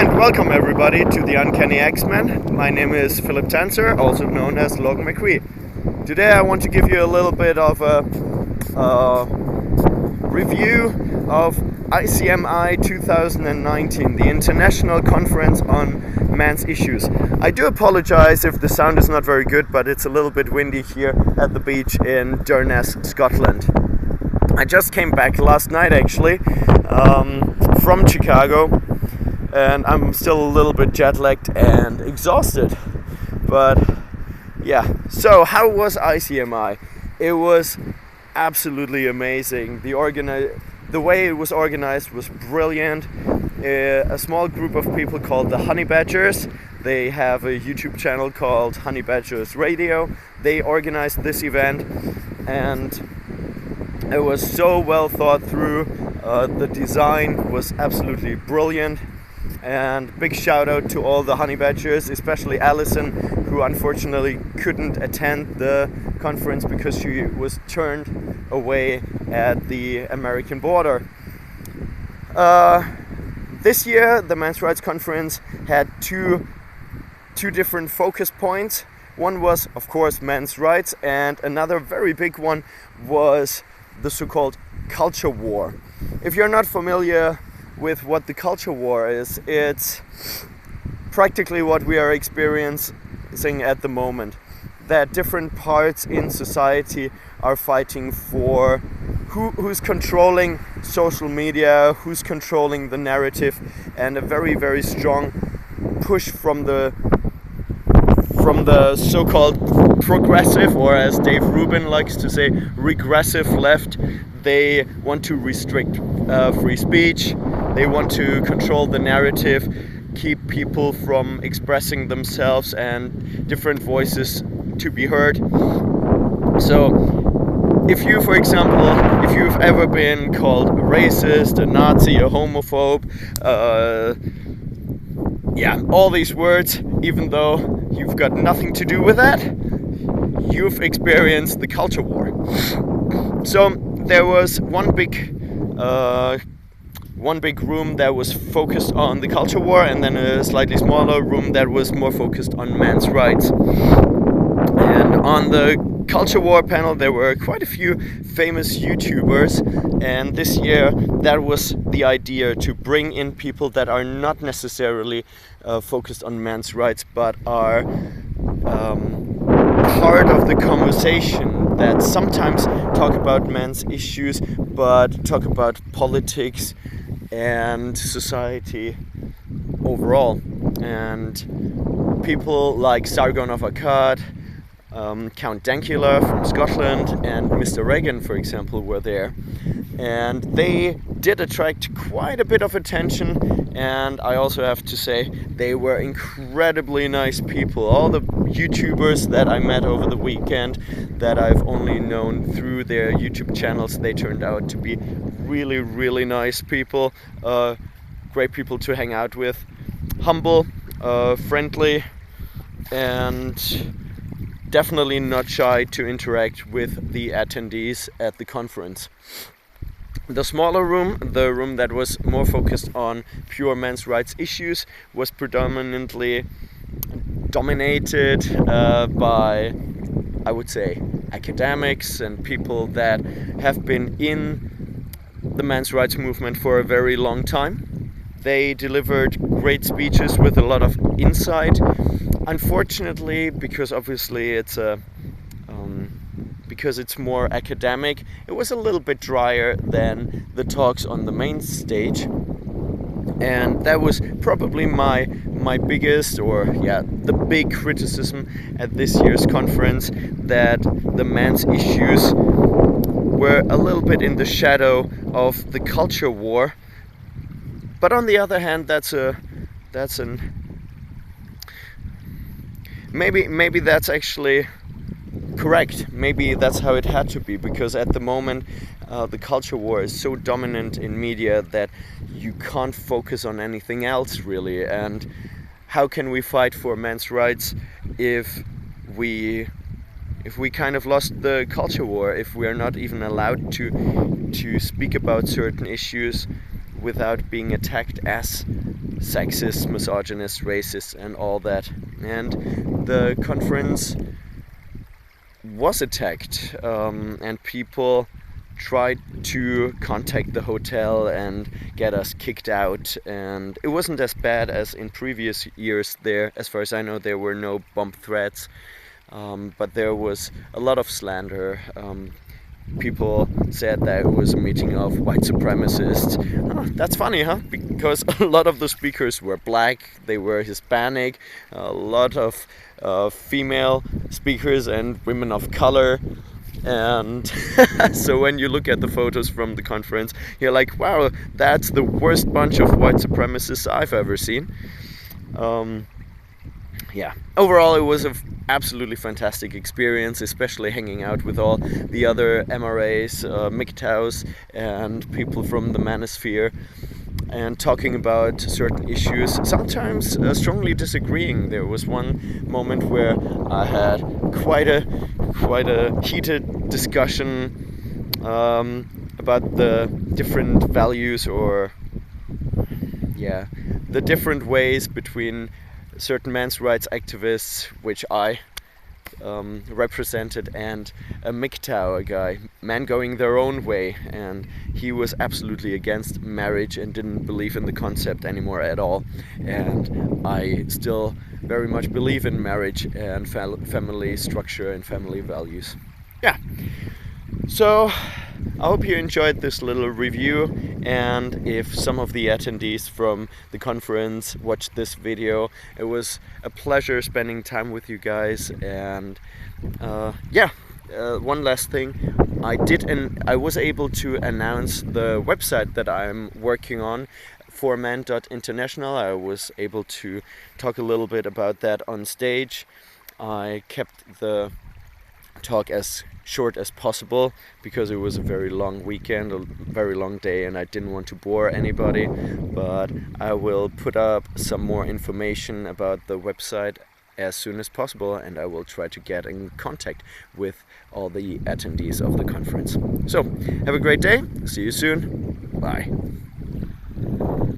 And welcome everybody to the Uncanny X-Men. My name is Philip Tanzer, also known as Logan McQueen. Today I want to give you a little bit of a review of ICMI2019, the International Conference on Men's Issues. I do apologize if the sound is not very good, but it's a little bit windy here at the beach in Durness, Scotland. I just came back last night actually from Chicago, and I'm still a little bit jet lagged and exhausted. But yeah, so how was ICMI? It was absolutely amazing. The way it was organized was brilliant. A small group of people called the Honey Badgers. They have a YouTube channel called Honey Badgers Radio. They organized this event, and it was so well thought through. The design was absolutely brilliant. And big shout out to all the Honey Badgers, especially Allison, who unfortunately couldn't attend the conference because she was turned away at the American border. This year, the Men's Rights Conference had two different focus points. One was, of course, men's rights, and another very big one was the so-called culture war. If you're not familiar with what the culture war is, it's practically what we are experiencing at the moment. That different parts in society are fighting for who's controlling social media, who's controlling the narrative, and a very, very strong push from the so-called progressive, or as Dave Rubin likes to say, regressive left. They want to restrict free speech. They want to control the narrative, keep people from expressing themselves and different voices to be heard. So if you, for example, if you've ever been called a racist, a Nazi, a homophobe, all these words, even though you've got nothing to do with that, you've experienced the culture war. So there was one big room that was focused on the culture war, and then a slightly smaller room that was more focused on men's rights. And on the culture war panel there were quite a few famous YouTubers, and this year that was the idea, to bring in people that are not necessarily focused on men's rights, but are part of the conversation, that sometimes talk about men's issues but talk about politics and society overall. And people like Sargon of Akkad, Count Dankula from Scotland, and Mr. Reagan, for example, were there. And they did attract quite a bit of attention, and I also have to say they were incredibly nice people. All the YouTubers that I met over the weekend that I've only known through their YouTube channels, they turned out to be really, really nice people, great people to hang out with, humble, friendly, and definitely not shy to interact with the attendees at the conference. The smaller room, the room that was more focused on pure men's rights issues, was predominantly dominated by, I would say, academics and people that have been in the men's rights movement for a very long time. They delivered great speeches with a lot of insight. Unfortunately, because obviously because it's more academic, it was a little bit drier than the talks on the main stage, and that was probably my biggest, the big criticism at this year's conference, that the men's issues were a little bit in the shadow of the culture war. But on the other hand, maybe that's actually correct. Maybe that's how it had to be, because at the moment the culture war is so dominant in media that you can't focus on anything else really. And how can we fight for men's rights if we kind of lost the culture war, if we are not even allowed to speak about certain issues without being attacked as sexist, misogynist, racist, and all that. And the conference was attacked, and people tried to contact the hotel and get us kicked out, and it wasn't as bad as in previous years there. As far as I know, there were no bomb threats, but there was a lot of slander. People said that it was a meeting of white supremacists. Oh, that's funny, huh? Because a lot of the speakers were black, they were Hispanic, a lot of female speakers and women of color. And so when you look at the photos from the conference, you're like, wow, that's the worst bunch of white supremacists I've ever seen. Yeah, overall it was an absolutely fantastic experience, especially hanging out with all the other MRAs, MGTOWs, and people from the manosphere, and talking about certain issues, sometimes strongly disagreeing. There was one moment where I had quite a heated discussion about the different values, or the different ways between certain men's rights activists, which I represented, and a MGTOW, a guy, men going their own way, and he was absolutely against marriage and didn't believe in the concept anymore at all. And I still very much believe in marriage and family structure and family values. Yeah. So I hope you enjoyed this little review, and if some of the attendees from the conference watched this video, it was a pleasure spending time with you guys. And one last thing, I was able to announce the website that I'm working on for men.international. I was able to talk a little bit about that on stage. I kept the talk as short as possible because it was a very long weekend, a very long day, and I didn't want to bore anybody. But I will put up some more information about the website as soon as possible, and I will try to get in contact with all the attendees of the conference. So have a great day, see you soon, bye.